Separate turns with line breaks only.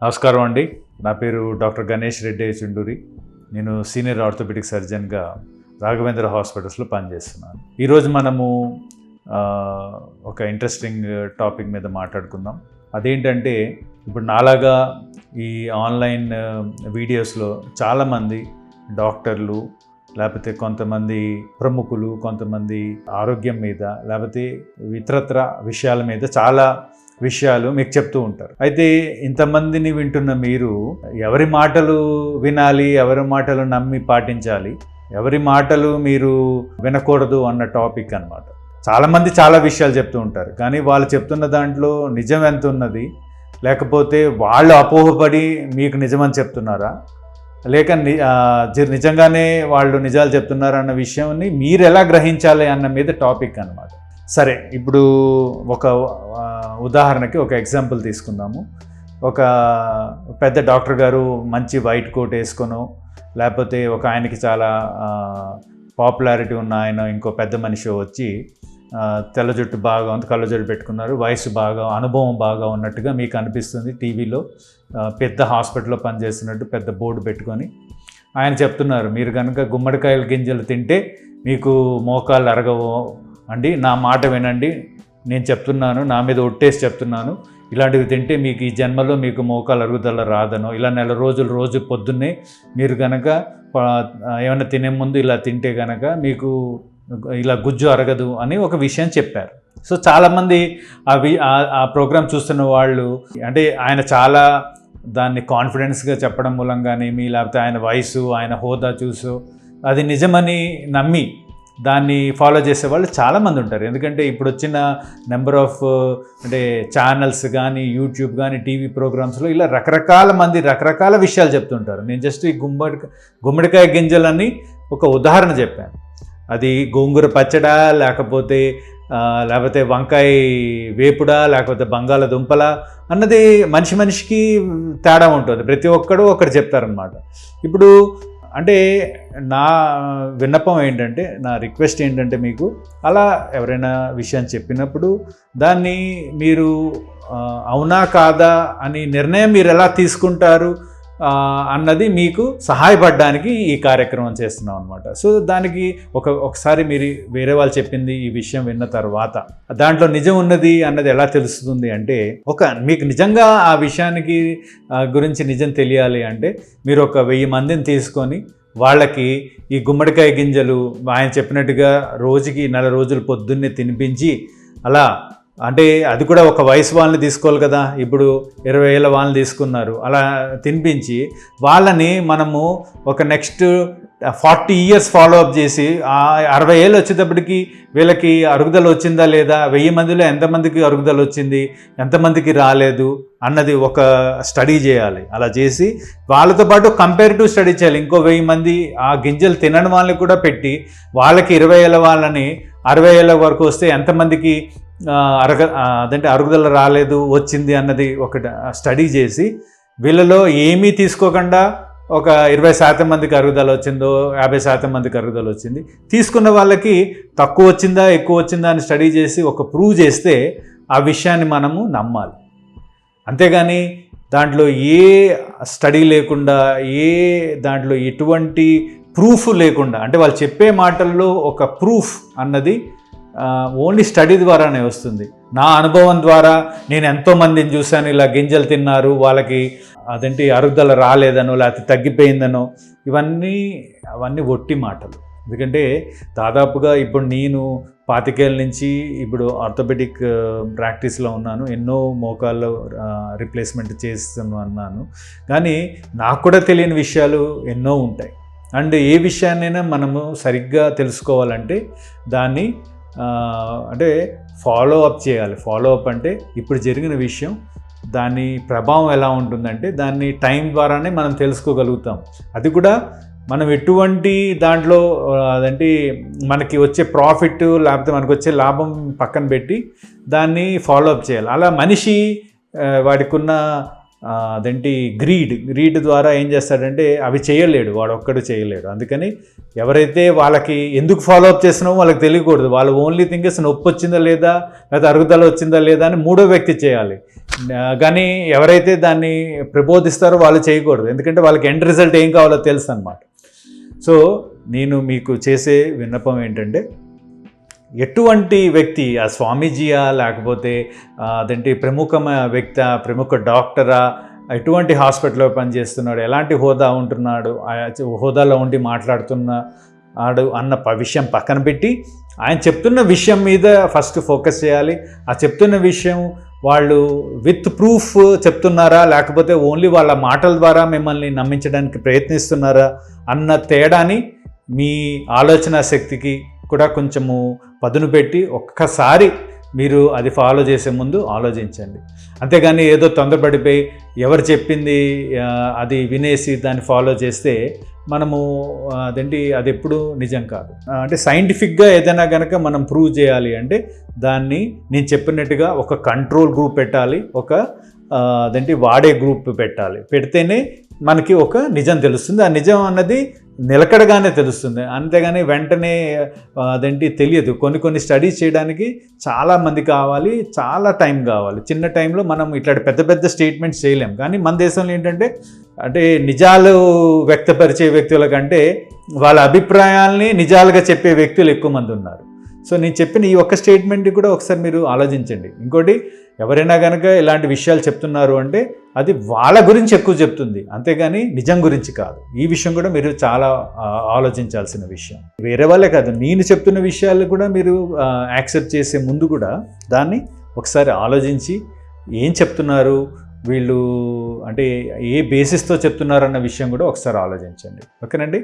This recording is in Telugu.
నమస్కారం అండి. నా పేరు డాక్టర్ గణేష్ రెడ్డి చుండూరి. నేను సీనియర్ ఆర్థోపెడిక్ సర్జన్గా రాఘవేంద్ర హాస్పిటల్స్లో పనిచేస్తున్నాను. ఈరోజు మనము ఒక ఇంట్రెస్టింగ్ టాపిక్ మీద మాట్లాడుకుందాం. అదేంటంటే ఇప్పుడు నాలాగా ఈ ఆన్లైన్ వీడియోస్లో చాలామంది డాక్టర్లు, లేకపోతే కొంతమంది ప్రముఖులు, కొంతమంది ఆరోగ్యం మీద, లేకపోతే ఇతరత్ర విషయాల మీద చాలా విషయాలు మీకు చెప్తూ ఉంటారు. అయితే ఇంతమందిని వింటున్న మీరు ఎవరి మాటలు వినాలి, ఎవరి మాటలు నమ్మి పాటించాలి, ఎవరి మాటలు మీరు వినకూడదు అన్న టాపిక్ అన్నమాట. చాలామంది చాలా విషయాలు చెప్తూ ఉంటారు, కానీ వాళ్ళు చెప్తున్న దాంట్లో నిజం ఎంత ఉన్నది, లేకపోతే వాళ్ళు అపోహపడి మీకు నిజమని చెప్తున్నారా, లేక నిజంగానే వాళ్ళు నిజాలు చెప్తున్నారు అన్న విషయాన్ని మీరు ఎలా గ్రహించాలి అన్న మీద టాపిక్ అన్నమాట. సరే, ఇప్పుడు ఒక ఉదాహరణకి ఒక ఎగ్జాంపుల్ తీసుకుందాము. ఒక పెద్ద డాక్టర్ గారు మంచి వైట్ కోట్ వేసుకొనో, లేకపోతే ఒక ఆయనకి చాలా పాపులారిటీ ఉన్న ఆయన ఇంకో పెద్ద మనిషి వచ్చి తెల్ల జుట్టు బాగా ఉంది, కళ్ళ జుట్టు పెట్టుకున్నారు, వయసు బాగా, అనుభవం బాగా ఉన్నట్టుగా మీకు అనిపిస్తుంది. టీవీలో పెద్ద హాస్పిటల్లో పనిచేస్తున్నట్టు పెద్ద బోర్డు పెట్టుకొని ఆయన చెప్తున్నారు, మీరు కనుక గుమ్మడికాయల గింజలు తింటే మీకు మోకాళ్ళు అరగవు అండి, నా మాట వినండి, నేను చెప్తున్నాను, నా మీద ఒట్టేసి చెప్తున్నాను, ఇలాంటివి తింటే మీకు ఈ జన్మలో మీకు మోకాలు అరుగుదల రాదనో, ఇలా నెల రోజులు రోజు పొద్దున్నే మీరు కనుక ఏమైనా తినే ముందు ఇలా తింటే కనుక మీకు ఇలా గుజ్జు అరగదు అని ఒక విషయం చెప్పారు. సో చాలామంది ఆ ప్రోగ్రాం చూస్తున్న వాళ్ళు, అంటే ఆయన చాలా దాన్ని కాన్ఫిడెన్స్గా చెప్పడం మూలంగానేమి, లేకపోతే ఆయన వయసు, ఆయన హోదా చూసు అది నిజమని నమ్మి దాన్ని ఫాలో చేసే వాళ్ళు చాలామంది ఉంటారు. ఎందుకంటే ఇప్పుడు వచ్చిన నెంబర్ ఆఫ్ అంటే ఛానల్స్ కానీ, యూట్యూబ్ కానీ, టీవీ ప్రోగ్రామ్స్లో ఇలా రకరకాల మంది రకరకాల విషయాలు చెప్తుంటారు. నేను జస్ట్ ఈ గుమ్మడికాయ గింజలని ఒక ఉదాహరణ చెప్పాను. అది గోంగూర పచ్చడా, లేకపోతే వంకాయ వేపుడా, లేకపోతే బంగాళదుంపలా అన్నది మనిషికి తేడా ఉంటుంది. ప్రతి ఒక్కడు ఒకటి చెప్తారనమాట. ఇప్పుడు అంటే నా విన్నపం ఏంటంటే, నా రిక్వెస్ట్ ఏంటంటే, మీకు అలా ఎవరైనా విషయం చెప్పినప్పుడు దాన్ని మీరు అవునా కాదా అని నిర్ణయం మీరు ఎలా తీసుకుంటారు అన్నది మీకు సహాయపడడానికి ఈ కార్యక్రమం చేస్తున్నాం అనమాట. సో దానికి ఒకసారి మీరు వేరే వాళ్ళు చెప్పింది ఈ విషయం విన్న తర్వాత దాంట్లో నిజం ఉన్నది అన్నది ఎలా తెలుస్తుంది అంటే, మీకు నిజంగా ఆ విషయానికి గురించి నిజం తెలియాలి అంటే మీరు 1000 మందిని తీసుకొని వాళ్ళకి ఈ గుమ్మడికాయ గింజలు ఆయన చెప్పినట్టుగా రోజుకి 4 రోజులు పొద్దున్నే తినిపించి, అలా అంటే అది కూడా ఒక వయసు వాళ్ళని తీసుకోవాలి కదా, ఇప్పుడు 20 ఏళ్ళ వాళ్ళని తీసుకున్నారు, అలా తినిపించి వాళ్ళని మనము ఒక నెక్స్ట్ 40 years ఫాలో అప్ చేసి 60 ఏళ్ళు వచ్చేటప్పటికి వీళ్ళకి అరుగుదల వచ్చిందా లేదా, 1000 మందిలో ఎంతమందికి అరుగుదల వచ్చింది, ఎంతమందికి రాలేదు అన్నది ఒక స్టడీ చేయాలి. అలా చేసి వాళ్ళతో పాటు కంపారిటివ్ స్టడీ చేయాలి. ఇంకో 1000 మంది ఆ గింజలు తినని వాళ్ళని కూడా పెట్టి వాళ్ళకి 20 ఏళ్ళ వాళ్ళని 60 ఏళ్ళ వరకు వస్తే ఎంతమందికి అరుగుదల రాలేదు వచ్చింది అన్నది ఒక స్టడీ చేసి వీళ్ళలో ఏమీ తీసుకోకుండా ఒక 20% మందికి అరుగుదల వచ్చిందో, 50% మందికి అరుగుదల వచ్చింది, తీసుకున్న వాళ్ళకి తక్కువ వచ్చిందా ఎక్కువ వచ్చిందా అని స్టడీ చేసి ప్రూవ్ చేస్తే ఆ విషయాన్ని మనము నమ్మాలి. అంతేగాని దాంట్లో ఏ స్టడీ లేకుండా, దాంట్లో ఎటువంటి ప్రూఫ్ లేకుండా, అంటే వాళ్ళు చెప్పే మాటల్లో ఒక ప్రూఫ్ అన్నది ఓన్లీ స్టడీ ద్వారానే వస్తుంది. నా అనుభవం ద్వారా నేను ఎంతోమందిని చూశాను, ఇలా గింజలు తిన్నారు, వాళ్ళకి అరుగుదల రాలేదనో లేకపోతే తగ్గిపోయిందనో, అవన్నీ ఒట్టి మాటలు. ఎందుకంటే దాదాపుగా ఇప్పుడు నేను 25 ఏళ్ళ నుంచి ఇప్పుడు ఆర్థోపెడిక్ ప్రాక్టీస్లో ఉన్నాను. ఎన్నో మోకాళ్ళు రిప్లేస్మెంట్ చేస్తున్నాను, కానీ నాకు కూడా తెలియని విషయాలు ఎన్నో ఉంటాయి. అండ్ ఏ విషయాన్నైనా మనము సరిగ్గా తెలుసుకోవాలంటే దాన్ని అంటే ఫాలో అప్ చేయాలి. ఫాలో అప్ అంటే ఇప్పుడు జరిగిన విషయం దాని ప్రభావం ఎలా ఉంటుందంటే దాన్ని టైం ద్వారానే మనం తెలుసుకోగలుగుతాం. అది కూడా మనం ఎటువంటి దాంట్లో మనకి వచ్చే ప్రాఫిట్ లేకపోతే మనకు వచ్చే లాభం పక్కన పెట్టి దాన్ని ఫాలో అప్ చేయాలి. అలా మనిషి వాడికున్న అదేంటి గ్రీడ్ ద్వారా ఏం చేస్తాడంటే అవి చేయలేడు, వాడు ఒక్కడు చేయలేడు. అందుకని ఎవరైతే వాళ్ళకి ఎందుకు ఫాలో అప్ చేస్తున్నామో వాళ్ళకి తెలియకూడదు. వాళ్ళు ఓన్లీ థింగ్స్ నొప్పి వచ్చిందా లేదా, లేదా అరుగుదల వచ్చిందా లేదా అని మూడో వ్యక్తి చేయాలి. కానీ ఎవరైతే దాన్ని ప్రబోధిస్తారో వాళ్ళు చేయకూడదు, ఎందుకంటే వాళ్ళకి ఎండ్ రిజల్ట్ ఏం కావాలో తెలుసు అన్నమాట. సో నేను మీకు చేసే విన్నపం ఏంటంటే, ఎటువంటి వ్యక్తి, ఆ స్వామీజీయా లేకపోతే అదేంటి ప్రముఖ డాక్టరా, ఎటువంటి హాస్పిటల్లో పనిచేస్తున్నాడు, ఎలాంటి హోదా ఉంటున్నాడు, హోదాలో ఉండి మాట్లాడుతున్నాడు అన్న విషయం పక్కన పెట్టి ఆయన చెప్తున్న విషయం మీద ఫస్ట్ ఫోకస్ చేయాలి. ఆ చెప్తున్న విషయం వాళ్ళు విత్ ప్రూఫ్ చెప్తున్నారా, లేకపోతే ఓన్లీ వాళ్ళ మాటల ద్వారా మిమ్మల్ని నమ్మించడానికి ప్రయత్నిస్తున్నారా అన్న తేడాని మీ ఆలోచన శక్తికి కూడా కొంచెము పదును పెట్టి ఒక్కసారి మీరు అది ఫాలో చేసే ముందు ఆలోచించండి. అంతేగాని ఏదో తొందరపడిపోయి ఎవరు చెప్పింది అది వినేసి దాన్ని ఫాలో చేస్తే మనము అది ఎప్పుడు నిజం కాదు. అంటే సైంటిఫిక్గా ఏదైనా కనుక మనం ప్రూవ్ చేయాలి అంటే దాన్ని నేను చెప్పినట్టుగా ఒక కంట్రోల్ గ్రూప్ పెట్టాలి, ఒక వాడే గ్రూప్ పెట్టాలి. పెడితేనే మనకి ఒక నిజం తెలుస్తుంది. ఆ నిజం అన్నది నిలకడగానే తెలుస్తుంది, అంతేగాని వెంటనే తెలియదు. కొన్ని స్టడీస్ చేయడానికి చాలామంది కావాలి, చాలా టైం కావాలి. చిన్న టైంలో మనం ఇట్లాంటి పెద్ద స్టేట్మెంట్స్ చేయలేం. కానీ మన దేశంలో ఏంటంటే నిజాలు వ్యక్తపరిచే వ్యక్తుల కంటే వాళ్ళ అభిప్రాయాల్ని నిజాలుగా చెప్పే వ్యక్తులు ఎక్కువ మంది ఉన్నారు. సో నేను చెప్పిన ఈ ఒక్క స్టేట్మెంట్ కూడా ఒకసారి మీరు ఆలోచించండి. ఇంకోటి, ఎవరైనా కనుక ఇలాంటి విషయాలు చెప్తున్నారు అంటే అది వాళ్ళ గురించి ఎక్కువ చెప్తుంది, అంతేగాని నిజం గురించి కాదు. ఈ విషయం కూడా మీరు చాలా ఆలోచించాల్సిన విషయం. వేరే వాళ్ళే కాదు, నేను చెప్తున్న విషయాలు కూడా మీరు యాక్సెప్ట్ చేసే ముందు కూడా దాన్ని ఒకసారి ఆలోచించి ఏం చెప్తున్నారు వీళ్ళు, అంటే ఏ బేసిస్తో చెప్తున్నారు అన్న విషయం కూడా ఒకసారి ఆలోచించండి. ఓకేనండి.